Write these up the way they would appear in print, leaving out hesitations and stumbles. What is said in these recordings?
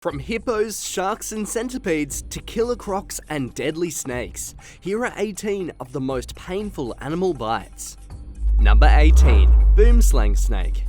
From hippos, sharks and centipedes to killer crocs and deadly snakes, here are 18 of the most painful animal bites. Number 18. Boomslang snake.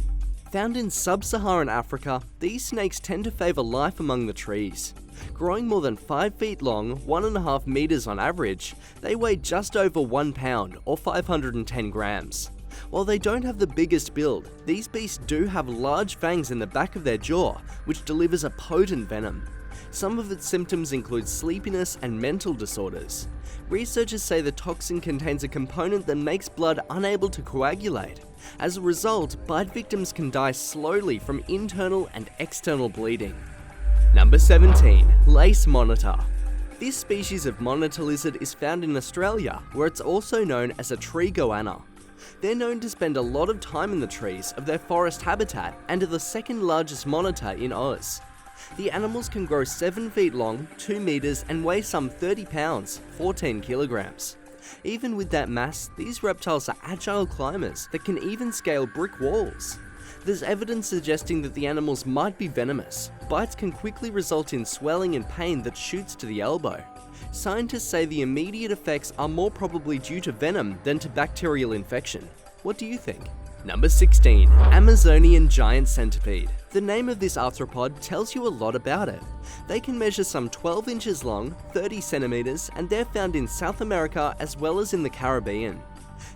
Found in sub-Saharan Africa, these snakes tend to favour life among the trees. Growing more than 5 feet long, 1.5 meters on average, they weigh just over 1 pound or 510 grams. While they don't have the biggest build, these beasts do have large fangs in the back of their jaw, which delivers a potent venom. Some of its symptoms include sleepiness and mental disorders. Researchers say the toxin contains a component that makes blood unable to coagulate. As a result, bite victims can die slowly from internal and external bleeding. Number 17. Lace monitor. This species of monitor lizard is found in Australia, where it's also known as a tree goanna. They're known to spend a lot of time in the trees of their forest habitat and are the second largest monitor in Oz. The animals can grow 7 feet long, 2 meters and weigh some 30 pounds, 14 kilograms. Even with that mass, these reptiles are agile climbers that can even scale brick walls. There's evidence suggesting that the animals might be venomous. Bites can quickly result in swelling and pain that shoots to the elbow. Scientists say the immediate effects are more probably due to venom than to bacterial infection. What do you think? Number 16. Amazonian giant centipede. The name of this arthropod tells you a lot about it. They can measure some 12 inches long, 30 centimeters, and they're found in South America as well as in the Caribbean.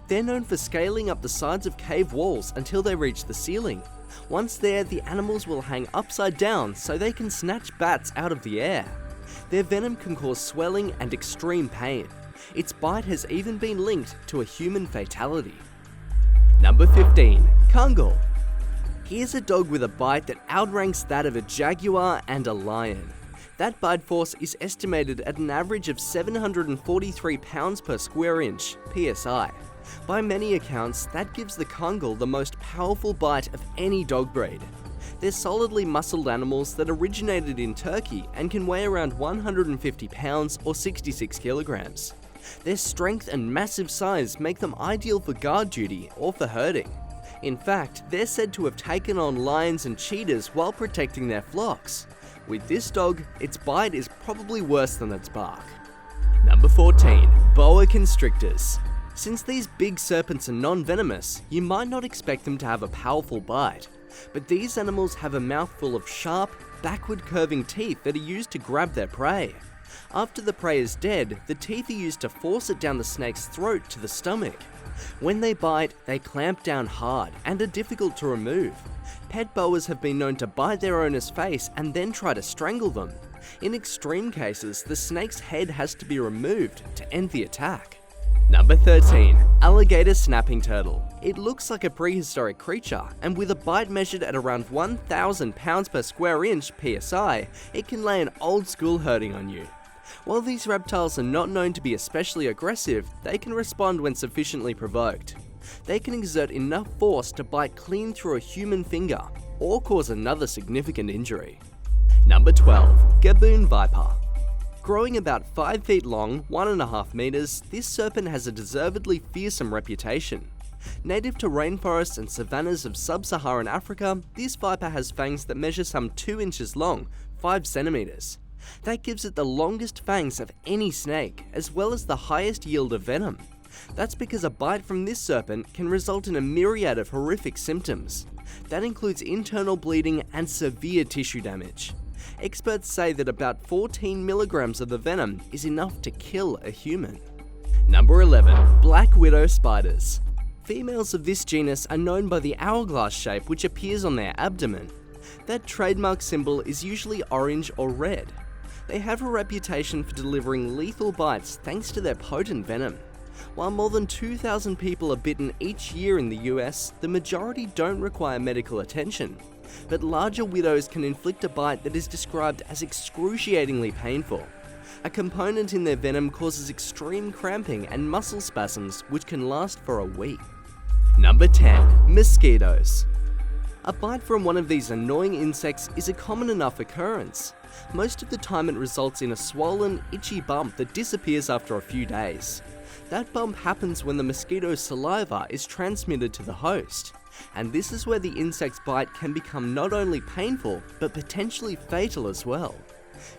They're known for scaling up the sides of cave walls until they reach the ceiling. Once there, the animals will hang upside down so they can snatch bats out of the air. Their venom can cause swelling and extreme pain. Its bite has even been linked to a human fatality. Number 15. KANGAL. Here's a dog with a bite that outranks that of a jaguar and a lion. That bite force is estimated at an average of 743 pounds per square inch, PSI. By many accounts, that gives the KANGAL the most powerful bite of any dog breed. They're solidly muscled animals that originated in Turkey and can weigh around 150 pounds or 66 kilograms. Their strength and massive size make them ideal for guard duty or for herding. In fact, they're said to have taken on lions and cheetahs while protecting their flocks. With this dog, its bite is probably worse than its bark. Number 14. Boa constrictors. Since these big serpents are non-venomous, you might not expect them to have a powerful bite. But these animals have a mouthful of sharp, backward curving teeth that are used to grab their prey. After the prey is dead, the teeth are used to force it down the snake's throat to the stomach. When they bite, they clamp down hard and are difficult to remove. Pet boas have been known to bite their owner's face and then try to strangle them. In extreme cases, the snake's head has to be removed to end the attack. Number 13. Alligator snapping turtle. It looks like a prehistoric creature, and with a bite measured at around 1,000 pounds per square inch PSI, it can lay an old school hurting on you. While these reptiles are not known to be especially aggressive, they can respond when sufficiently provoked. They can exert enough force to bite clean through a human finger, or cause another significant injury. Number 12. Gaboon viper. Growing about 5 feet long, 1.5 meters, this serpent has a deservedly fearsome reputation. Native to rainforests and savannas of sub-Saharan Africa, this viper has fangs that measure some 2 inches long, 5 centimeters. That gives it the longest fangs of any snake, as well as the highest yield of venom. That's because a bite from this serpent can result in a myriad of horrific symptoms. That includes internal bleeding and severe tissue damage. Experts say that about 14 milligrams of the venom is enough to kill a human. Number 11. Black widow spiders. Females of this genus are known by the hourglass shape which appears on their abdomen. That trademark symbol is usually orange or red. They have a reputation for delivering lethal bites thanks to their potent venom. While more than 2,000 people are bitten each year in the US, the majority don't require medical attention. But larger widows can inflict a bite that is described as excruciatingly painful. A component in their venom causes extreme cramping and muscle spasms which can last for a week. Number 10. Mosquitoes. A bite from one of these annoying insects is a common enough occurrence. Most of the time it results in a swollen, itchy bump that disappears after a few days. That bump happens when the mosquito's saliva is transmitted to the host. And this is where the insect's bite can become not only painful, but potentially fatal as well.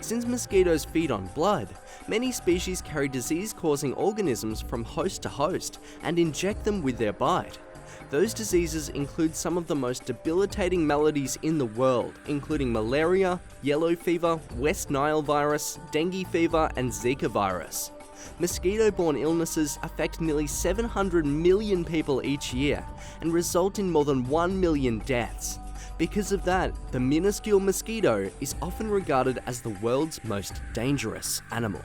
Since mosquitoes feed on blood, many species carry disease-causing organisms from host to host and inject them with their bite. Those diseases include some of the most debilitating maladies in the world, including malaria, yellow fever, West Nile virus, dengue fever, and Zika virus. Mosquito-borne illnesses affect nearly 700 million people each year and result in more than 1 million deaths. Because of that, the minuscule mosquito is often regarded as the world's most dangerous animal.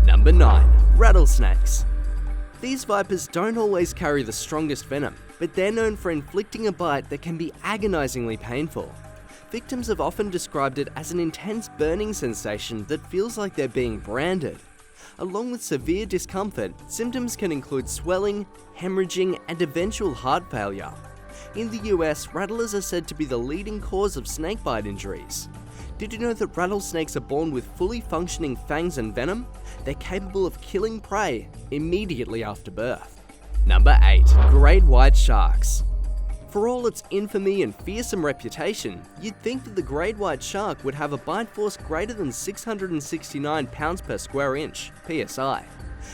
Number 9. Rattlesnakes. These vipers don't always carry the strongest venom, but they're known for inflicting a bite that can be agonizingly painful. Victims have often described it as an intense burning sensation that feels like they're being branded. Along with severe discomfort, symptoms can include swelling, hemorrhaging, and eventual heart failure. In the US, rattlers are said to be the leading cause of snakebite injuries. Did you know that rattlesnakes are born with fully functioning fangs and venom? They're capable of killing prey immediately after birth. Number 8. Great white sharks. For all its infamy and fearsome reputation, you'd think that the great white shark would have a bite force greater than 669 pounds per square inch, PSI.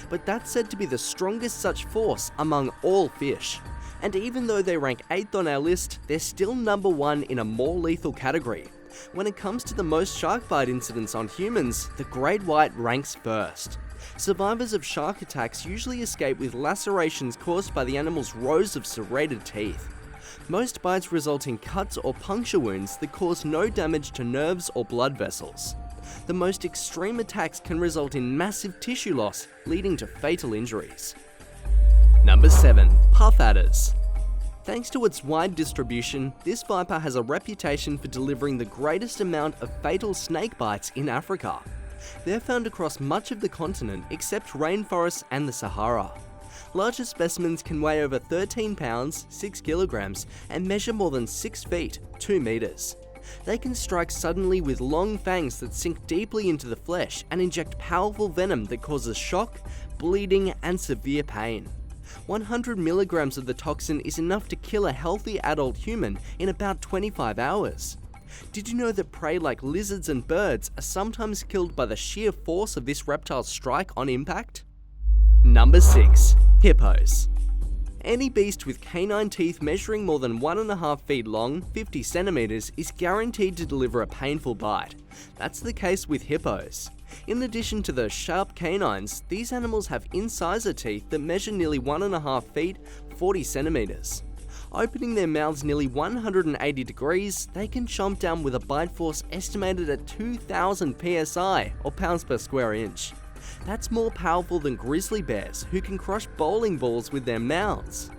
But that's said to be the strongest such force among all fish. And even though they rank 8th on our list, they're still number 1 in a more lethal category. When it comes to the most shark bite incidents on humans, the great white ranks first. Survivors of shark attacks usually escape with lacerations caused by the animal's rows of serrated teeth. Most bites result in cuts or puncture wounds that cause no damage to nerves or blood vessels. The most extreme attacks can result in massive tissue loss, leading to fatal injuries. Number 7. Puff adders. Thanks to its wide distribution, this viper has a reputation for delivering the greatest amount of fatal snake bites in Africa. They're found across much of the continent except rainforests and the Sahara. Larger specimens can weigh over 13 pounds, 6 kilograms, and measure more than 6 feet, 2 meters. They can strike suddenly with long fangs that sink deeply into the flesh and inject powerful venom that causes shock, bleeding, and severe pain. 100 milligrams of the toxin is enough to kill a healthy adult human in about 25 hours. Did you know that prey like lizards and birds are sometimes killed by the sheer force of this reptile's strike on impact? Number 6. Hippos. Any beast with canine teeth measuring more than 1.5 feet long, 50 centimeters, is guaranteed to deliver a painful bite. That's the case with hippos. In addition to those sharp canines, these animals have incisor teeth that measure nearly 1.5 feet, 40 centimeters. Opening their mouths nearly 180 degrees, they can chomp down with a bite force estimated at 2,000 psi, or pounds per square inch. That's more powerful than grizzly bears, who can crush bowling balls with their mouths.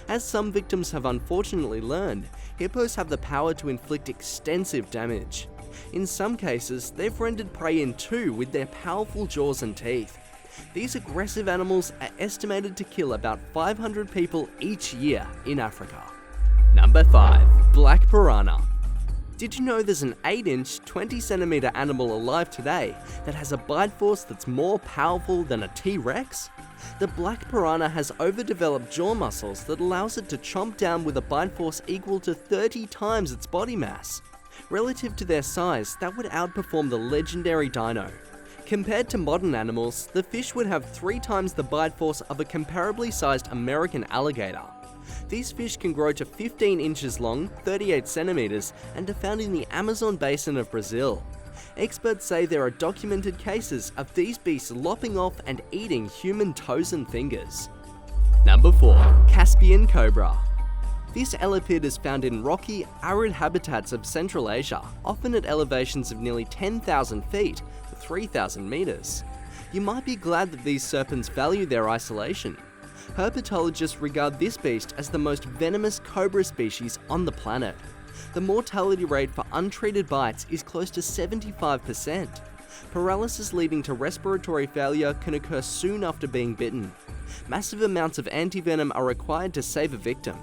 As some victims have unfortunately learned, hippos have the power to inflict extensive damage. In some cases, they've rendered prey in two with their powerful jaws and teeth. These aggressive animals are estimated to kill about 500 people each year in Africa. Number 5. Black piranha. Did you know there's an 8-inch, 20-centimeter animal alive today that has a bite force that's more powerful than a T-Rex? The black piranha has overdeveloped jaw muscles that allows it to chomp down with a bite force equal to 30 times its body mass. Relative to their size, that would outperform the legendary dino. Compared to modern animals, the fish would have 3 times the bite force of a comparably sized American alligator. These fish can grow to 15 inches long, 38 centimeters, and are found in the Amazon basin of Brazil. Experts say there are documented cases of these beasts lopping off and eating human toes and fingers. Number 4. Caspian cobra. This elipid is found in rocky, arid habitats of Central Asia, often at elevations of nearly 10,000 feet, 3,000 meters. You might be glad that these serpents value their isolation. Herpetologists regard this beast as the most venomous cobra species on the planet. The mortality rate for untreated bites is close to 75%. Paralysis leading to respiratory failure can occur soon after being bitten. Massive amounts of antivenom are required to save a victim,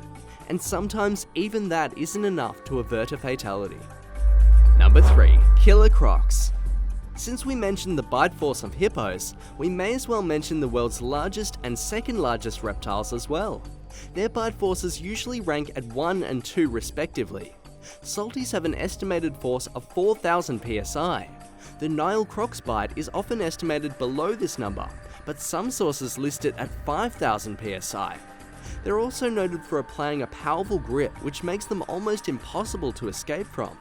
and sometimes even that isn't enough to avert a fatality. Number 3. Killer crocs. Since we mentioned the bite force of hippos, we may as well mention the world's largest and second largest reptiles as well. Their bite forces usually rank at 1 and 2 respectively. Salties have an estimated force of 4,000 psi. The Nile crocs bite is often estimated below this number, but some sources list it at 5,000 psi. They're also noted for applying a powerful grip which makes them almost impossible to escape from.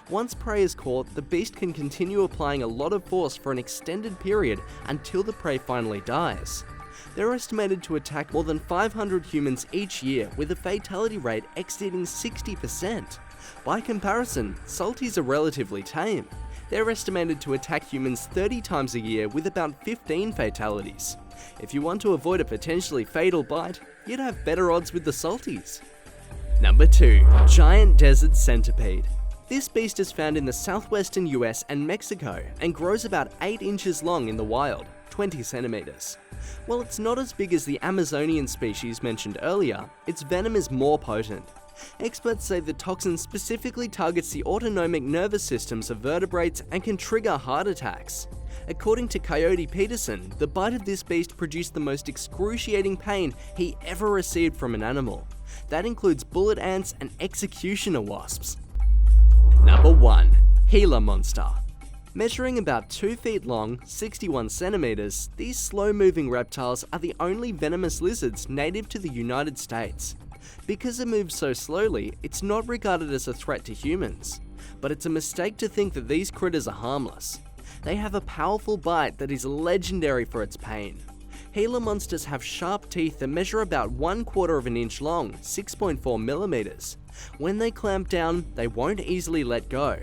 Once prey is caught, the beast can continue applying a lot of force for an extended period until the prey finally dies. They're estimated to attack more than 500 humans each year, with a fatality rate exceeding 60%. By comparison, salties are relatively tame. They're estimated to attack humans 30 times a year with about 15 fatalities. If you want to avoid a potentially fatal bite, you'd have better odds with the salties. Number 2. Giant Desert Centipede. This beast is found in the southwestern US and Mexico and grows about 8 inches long in the wild, 20 centimeters. While it's not as big as the Amazonian species mentioned earlier, its venom is more potent. Experts say the toxin specifically targets the autonomic nervous systems of vertebrates and can trigger heart attacks. According to Coyote Peterson, the bite of this beast produced the most excruciating pain he ever received from an animal. That includes bullet ants and executioner wasps. Number 1. Gila Monster. Measuring about 2 feet long, 61 centimeters, these slow-moving reptiles are the only venomous lizards native to the United States. Because it moves so slowly, it's not regarded as a threat to humans. But it's a mistake to think that these critters are harmless. They have a powerful bite that is legendary for its pain. Gila monsters have sharp teeth that measure about 1/4 of an inch long, 6.4 millimeters. When they clamp down, they won't easily let go.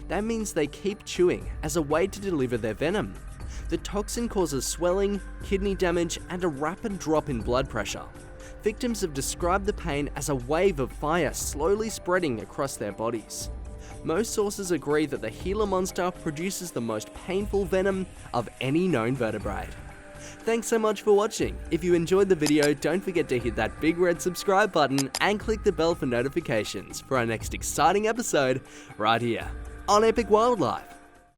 That means they keep chewing as a way to deliver their venom. The toxin causes swelling, kidney damage, and a rapid drop in blood pressure. Victims have described the pain as a wave of fire slowly spreading across their bodies. Most sources agree that the Gila monster produces the most painful venom of any known vertebrate. Thanks so much for watching. If you enjoyed the video, don't forget to hit that big red subscribe button and click the bell for notifications for our next exciting episode right here on Epic Wildlife.